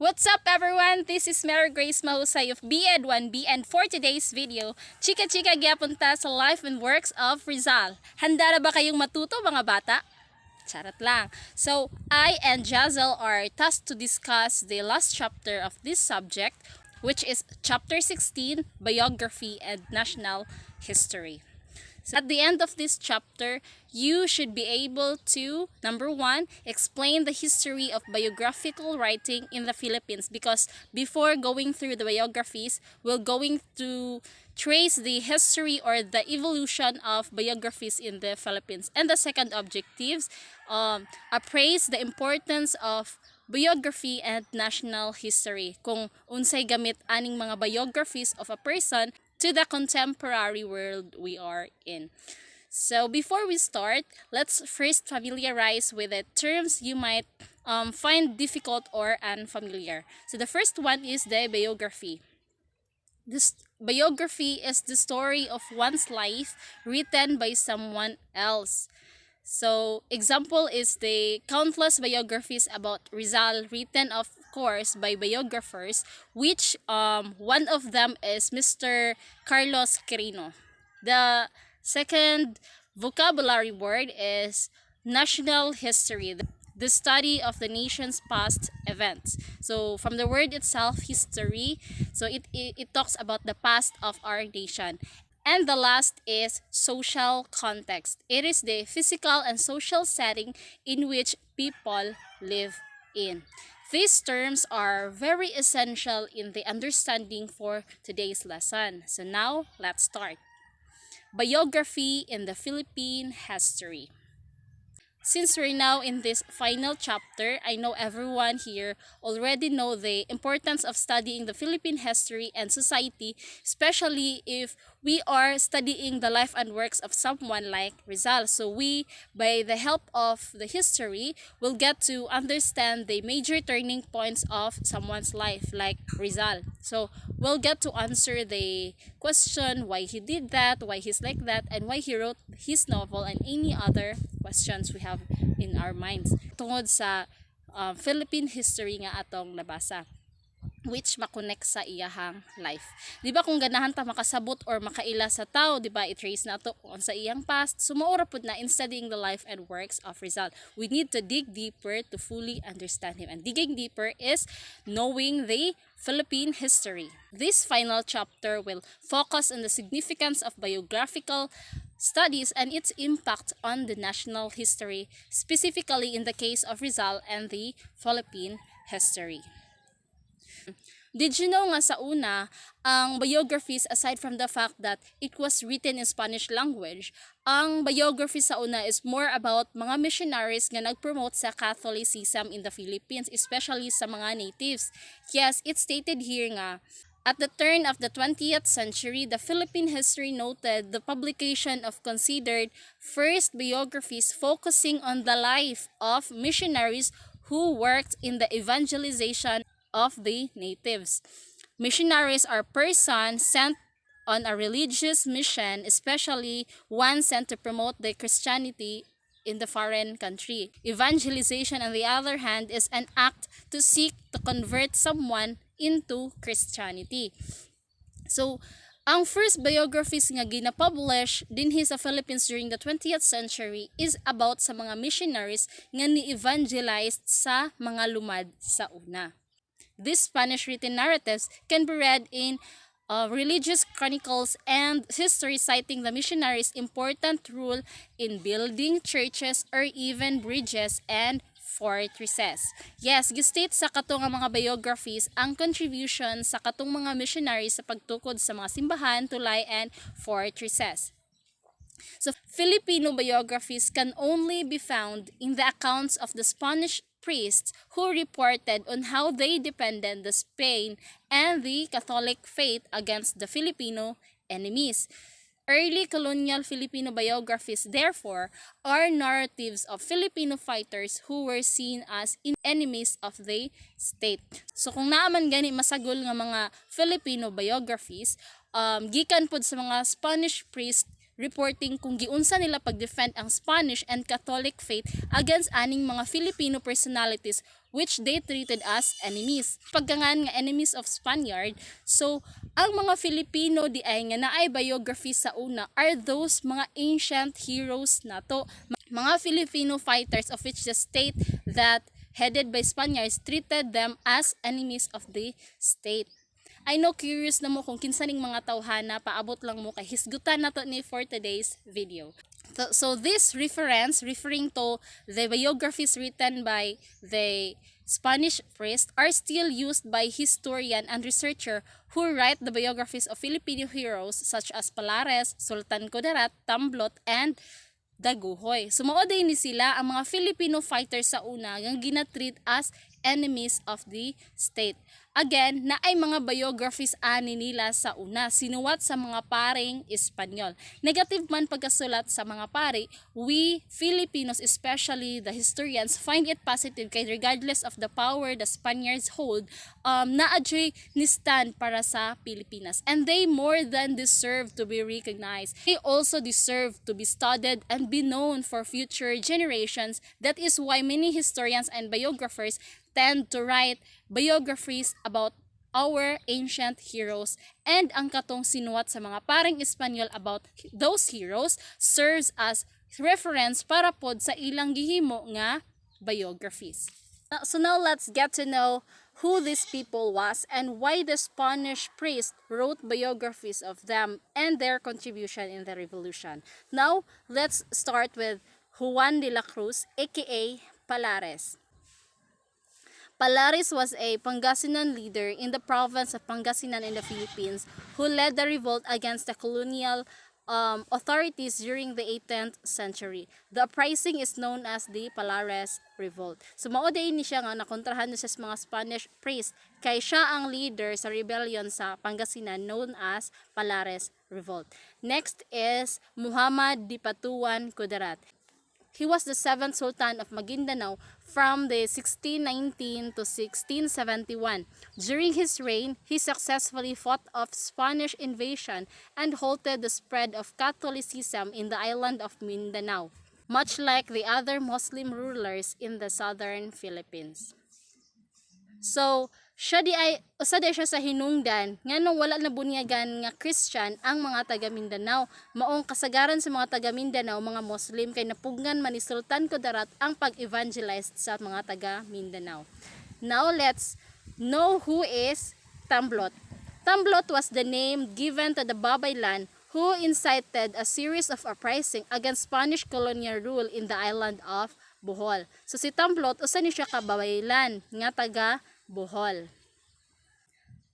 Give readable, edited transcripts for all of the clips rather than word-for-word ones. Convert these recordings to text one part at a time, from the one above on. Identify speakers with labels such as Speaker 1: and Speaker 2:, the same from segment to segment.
Speaker 1: What's up everyone? This is Mary Grace Mahusay of BEd1B, and for today's video, chika-chika giapunta sa life and works of Rizal. Handa na ba kayong matuto mga bata? Charot lang. So, I and Jazel are tasked to discuss the last chapter of this subject, which is chapter 16, biography and national history. So at the end of this chapter, you should be able to, number one, explain the history of biographical writing in the Philippines, because before going through the biographies, we're going to trace the history or the evolution of biographies in the Philippines. And the second objectives, appraise the importance of biography and national history. Kung unsay gamit aning mga biographies of a person to the contemporary world we are in. So before we start, let's first familiarize with the terms you might find difficult or unfamiliar. So the first one is the biography. This biography is the story of one's life written by someone else. So, example is the countless biographies about Rizal written, of course, by biographers, which one of them is Mr. Carlos Quirino. The second vocabulary word is national history, the study of the nation's past events. So, from the word itself, history, so it talks about the past of our nation. And the last is social context. It is the physical and social setting in which people live in. These terms are very essential in the understanding for today's lesson. So now, let's start. Biography in the Philippine history. Since we're now in this final chapter, I know everyone here already know the importance of studying the Philippine history and society, especially if we are studying the life and works of someone like Rizal. So we, by the help of the history, will get to understand the major turning points of someone's life like Rizal. So we'll get to answer the question why he did that, why he's like that, and why he wrote his novel, and any other questions we have in our minds tungod sa Philippine history nga atong nabasa, which makonect sa iyahang life. Di ba kung ganahan ta makasabot or makaila sa tao, di ba, i-trace na to kung sa iyang past, sumaura pud na in studying the life and works of Rizal. We need to dig deeper to fully understand him. And digging deeper is knowing the Philippine history. This final chapter will focus on the significance of biographical studies and its impact on the national history, specifically in the case of Rizal and the Philippine history. Did you know nga sa una, ang biographies, aside from the fact that it was written in Spanish language, ang biography sa una is more about mga missionaries nga nag-promote sa Catholicism in the Philippines, especially sa mga natives. Yes, it's stated here nga, at the turn of the 20th century, the Philippine history noted the publication of considered first biographies focusing on the life of missionaries who worked in the evangelization of the natives. Missionaries are persons sent on a religious mission, especially one sent to promote the Christianity in the foreign country. Evangelization, on the other hand, is an act to seek to convert someone into Christianity. So, ang first biographies nga gina-publish dinhi sa Philippines during the 20th century is about sa mga missionaries nga ni-evangelized sa mga lumad sa una. These Spanish written narratives can be read in religious chronicles and history, citing the missionaries' important role in building churches or even bridges and fortresses. Yes, gistate sa katong mga biographies ang contribution sa katong mga missionaries sa pagtukod sa mga simbahan, tulay, and fortresses. So, Filipino biographies can only be found in the accounts of the Spanish priests who reported on how they defended the Spain and the Catholic faith against the Filipino enemies. Early colonial Filipino biographies, therefore, are narratives of Filipino fighters who were seen as enemies of the state. So kung naaman gani masagol nga mga Filipino biographies, gikan pod sa mga Spanish priests reporting kung giunsa nila pag-defend ang Spanish and Catholic faith against aning mga Filipino personalities which they treated as enemies. Paggangan nga enemies of Spaniard, so ang mga Filipino di ay nga naay biography sa una are those mga ancient heroes nato, mga Filipino fighters of which the state that headed by Spaniards treated them as enemies of the state. I know curious na mo kung kinsaning mga tawhana, paabot lang mo kay hisgutan nato ni for today's video. So this referring to the biographies written by the Spanish priest are still used by historian and researcher who write the biographies of Filipino heroes such as Palares, Sultan Kudarat, Tamblot, and Daguhoy. Sumao din ni sila ang mga Filipino fighters sa una nga ginatreat as enemies of the state. Again, na ay mga biographies ani nila sa una, sinuwat sa mga paring Espanyol. Negative man pagkasulat sa mga pari, we Filipinos, especially the historians, find it positive kay regardless of the power the Spaniards hold, na-adjoy ni stand para sa Pilipinas. And they more than deserve to be recognized. They also deserve to be studied and be known for future generations. That is why many historians and biographers tend to write biographies about our ancient heroes, and ang katong sinuwat sa mga paring Espanyol about those heroes serves as reference para pod sa ilang gihimo nga biographies. So now let's get to know who these people was and why the Spanish priest wrote biographies of them and their contribution in the revolution. Now, let's start with Juan de la Cruz, aka Palares. Palares was a Pangasinan leader in the province of Pangasinan in the Philippines who led the revolt against the colonial authorities during the 18th century. The uprising is known as the Palares Revolt. So mauday ni siya nga nakontrahan niya sa mga Spanish priest kay siya ang leader sa rebellion sa Pangasinan known as Palares Revolt. Next is Muhammad di Patuan Kudarat. He was the 7th Sultan of Maguindanao from the 1619 to 1671. During his reign, he successfully fought off Spanish invasion and halted the spread of Catholicism in the island of Mindanao, much like the other Muslim rulers in the southern Philippines. So, usa di siya sa hinungdan nganong wala na bunyagan nga Christian ang mga taga Mindanao. Maong kasagaran sa mga taga Mindanao mga Muslim kay napugnan man ni Sultan Kudarat ang pag-evangelize sa mga taga Mindanao. Now let's know who is Tamblot. Tamblot was the name given to the Babaylan who incited a series of uprising against Spanish colonial rule in the island of Bohol. So si Tamblot usa ni siya ka Babaylan nga taga Bohol.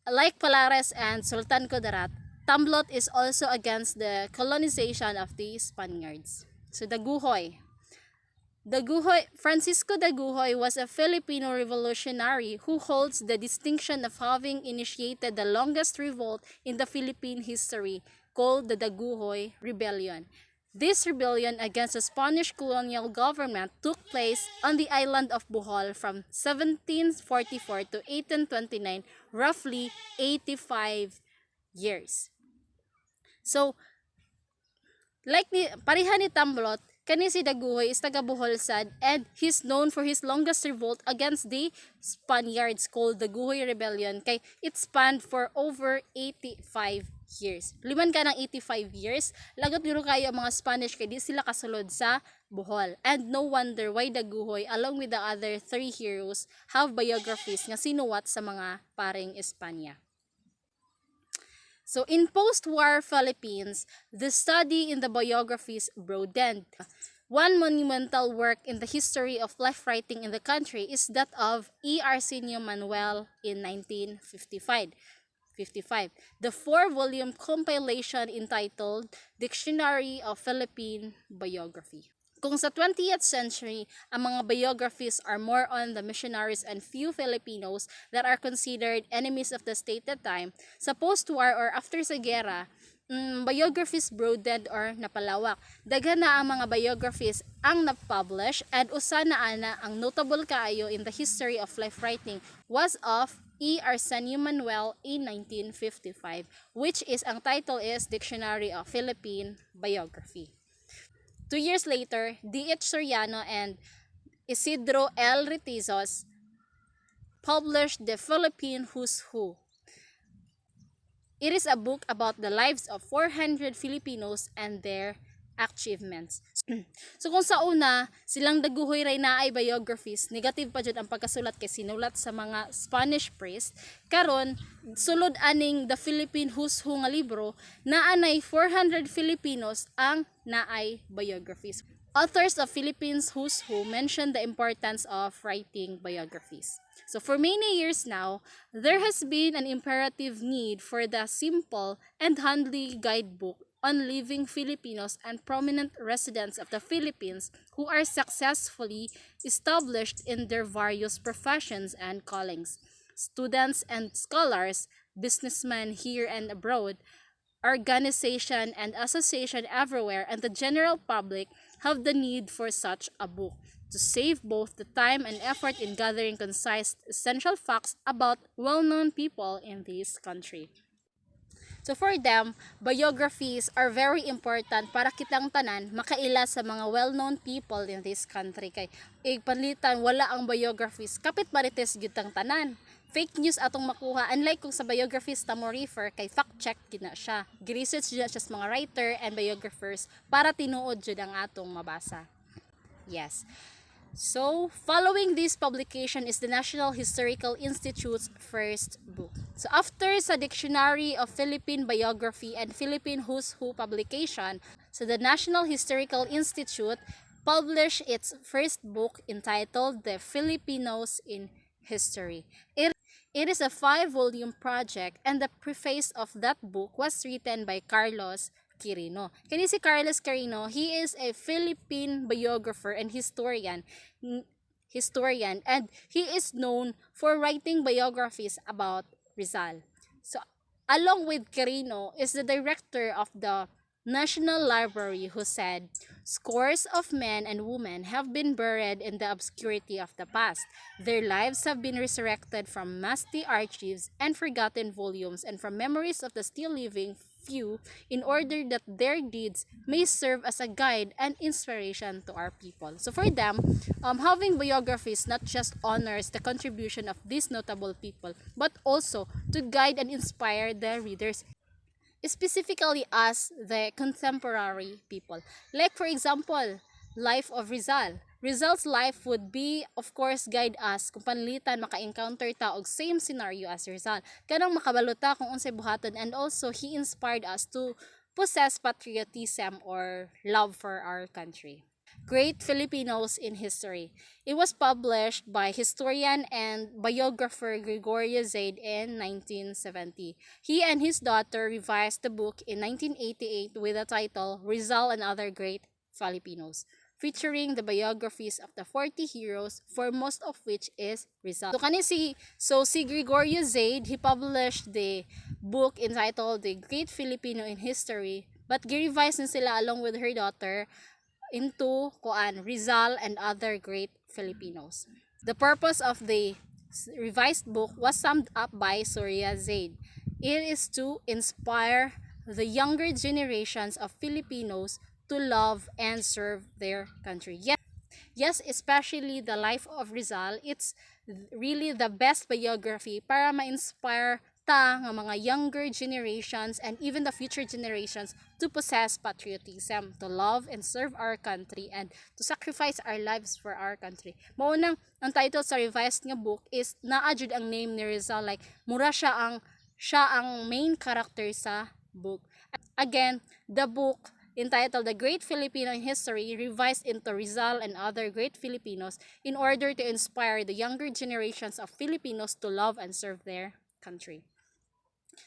Speaker 1: Like Palares and Sultan Kudarat, Tamblot is also against the colonization of the Spaniards. So Daguhoy. Francisco Daguhoy was a Filipino revolutionary who holds the distinction of having initiated the longest revolt in the Philippine history, called the Daguhoy Rebellion. This rebellion against the Spanish colonial government took place on the island of Bohol from 1744 to 1829, roughly 85 years. So, like pareha ni Tamblot, kani si Daguhoy is taga Bohol sad, and he's known for his longest revolt against the Spaniards called the Daguhoy Rebellion kay it spanned for over 85 years. Liman ka ng 85 years, lagot guro kayo ang mga Spanish kay di sila kasulod sa Bohol. And no wonder why Daguhoy along with the other three heroes have biographies nga sinuwat sa mga paring Espanya. So in post-war Philippines, the study in the biographies broadened. One monumental work in the history of life writing in the country is that of E. Arsenio Manuel in 1955. The 4-volume compilation entitled Dictionary of Philippine Biography. Kung sa 20th century, ang mga biographies are more on the missionaries and few Filipinos that are considered enemies of the state at time, sa post-war or after sa gera, biographies broadened or napalawak. Daghan na ang mga biographies ang na-publish, and usa na ana ang notable kaayo in the history of life writing was of E. Arsenio Manuel in 1955, which is ang title is Dictionary of Philippine Biography. 2 years later, D.H. Soriano and Isidro L. Ritizos published the Philippine Who's Who. It is a book about the lives of 400 Filipinos and their achievements. So kung sa una, silang daguhoy ray na ay biographies, negative pa jud ang pagkasulat kay sinulat sa mga Spanish priest. Karon sulod aning The Philippine Who's Who nga libro, naanay 400 Filipinos ang naay biographies. Authors of Philippines Who's Who mention the importance of writing biographies. So for many years now, there has been an imperative need for the simple and handy guidebook on living Filipinos and prominent residents of the Philippines who are successfully established in their various professions and callings. Students and scholars, businessmen here and abroad, organization and association everywhere, and the general public have the need for such a book to save both the time and effort in gathering concise, essential facts about well-known people in this country. So for them, biographies are very important para kitang tanan makaila sa mga well-known people in this country. Kay panlitan wala ang biographies, kapit marites gyud tang tanan. Fake news atong makuha, unlike kung sa biographies ta mo refer kay fact check gina siya. Gi-research siya sa mga writer and biographers para tinuod jud ang atong mabasa. Yes. So, following this publication is the National Historical Institute's first book. So, after sa Dictionary of Philippine Biography and Philippine Who's Who publication, so the National Historical Institute published its first book entitled The Filipinos in History. It is a 5-volume project, and the preface of that book was written by Carlos Quirino. Kani si Carlos Quirino, he is a Philippine biographer and historian, and he is known for writing biographies about Rizal. So, along with Quirino is the director of the National Library, who said, "Scores of men and women have been buried in the obscurity of the past. Their lives have been resurrected from musty archives and forgotten volumes and from memories of the still living few, in order that their deeds may serve as a guide and inspiration to our people." So for them, having biographies not just honors the contribution of these notable people, but also to guide and inspire the readers, specifically as the contemporary people. Like for example, life of Rizal. Rizal's life would be, of course, guide us kung panlitan maka-encounter ta og same scenario as Rizal. Kanang makabaluta kung unsay buhaton, and also he inspired us to possess patriotism or love for our country. Great Filipinos in History. It was published by historian and biographer Gregorio Zaid in 1970. He and his daughter revised the book in 1988 with the title Rizal and Other Great Filipinos, featuring the biographies of the 40 heroes, foremost of which is Rizal. So si Gregorio Zaid, he published the book entitled The Great Filipino in History, but gi-revise na sila along with her daughter into Rizal and Other Great Filipinos. The purpose of the revised book was summed up by Surya Zaid. It is to inspire the younger generations of Filipinos to love and serve their country. Yes, especially the life of Rizal, it's really the best biography para ma-inspire nga mga younger generations and even the future generations to possess patriotism, to love and serve our country, and to sacrifice our lives for our country. Maunang ang title sa revised nga book is naadjud ang name ni Rizal, like mura siya ang main character sa book. Again, the book entitled The Great Filipino in History revised into Rizal and Other Great Filipinos in order to inspire the younger generations of Filipinos to love and serve their country.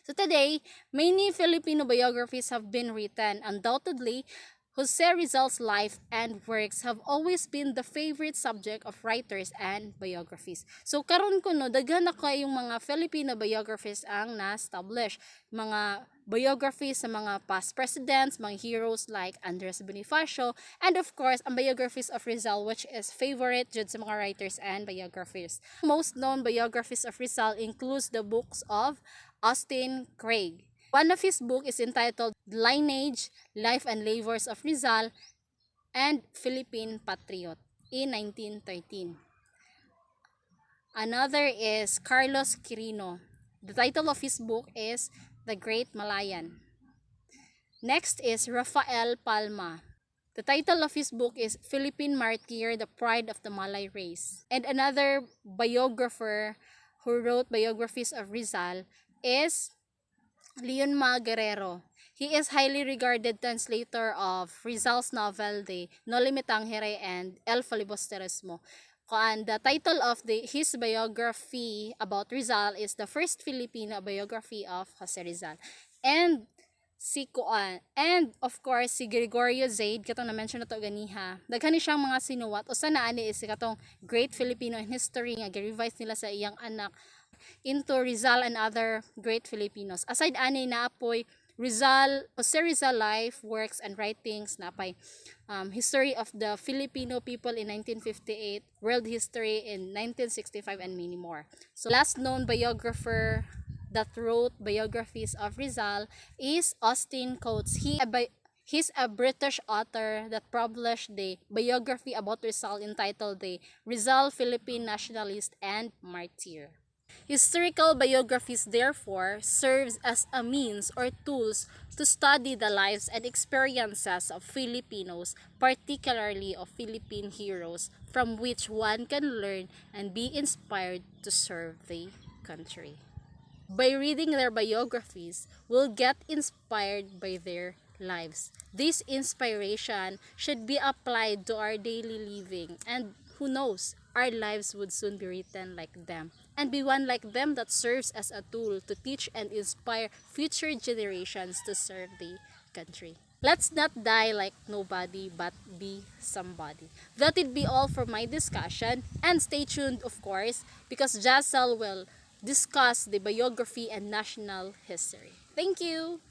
Speaker 1: So today, many Filipino biographies have been written. Undoubtedly, Jose Rizal's life and works have always been the favorite subject of writers and biographies. So karon kuno daghan na kayong mga Filipino biographies ang na-establish. Mga biographies sa mga past presidents, mga heroes like Andres Bonifacio, and of course, ang biographies of Rizal, which is favorite jud sa mga writers and biographers. Most known biographies of Rizal includes the books of Austin Craig. One of his books is entitled Lineage, Life and Labors of Rizal and Philippine Patriot in 1913. Another is Carlos Quirino. The title of his book is The Great Malayan. Next is Rafael Palma. The title of his book is Philippine Martyr, the Pride of the Malay Race. And another biographer who wrote biographies of Rizal is Leon Guerrero. He is highly regarded translator of Rizal's novel The Noli Me Tangere and El Filibusterismo. And the title of his biography about Rizal is the first Filipino biography of Jose Rizal. And si Kuan, and of course si Gregorio Zaid katong na-mention na to ganiha. Daghan ni siyang mga sinuwat usa na ani is katong great Filipino in history nga gi-revise nila sa iyang anak into Rizal and other great Filipinos. Aside ani naapoy Jose Rizal life, works and writings, napay history of the Filipino people in 1958, world history in 1965 and many more. So last known biographer that wrote biographies of Rizal is Austin Coates. He's a British author that published the biography about Rizal entitled The Rizal Philippine Nationalist and Martyr. Historical biographies therefore serves as a means or tools to study the lives and experiences of Filipinos, particularly of Philippine heroes, from which one can learn and be inspired to serve the country. By reading their biographies, we'll get inspired by their lives. This inspiration should be applied to our daily living, and who knows, our lives would soon be written like them, and be one like them that serves as a tool to teach and inspire future generations to serve the country. Let's not die like nobody, but be somebody. That would be all for my discussion, and stay tuned, of course, because Jassel will discuss the biography and national history. Thank you!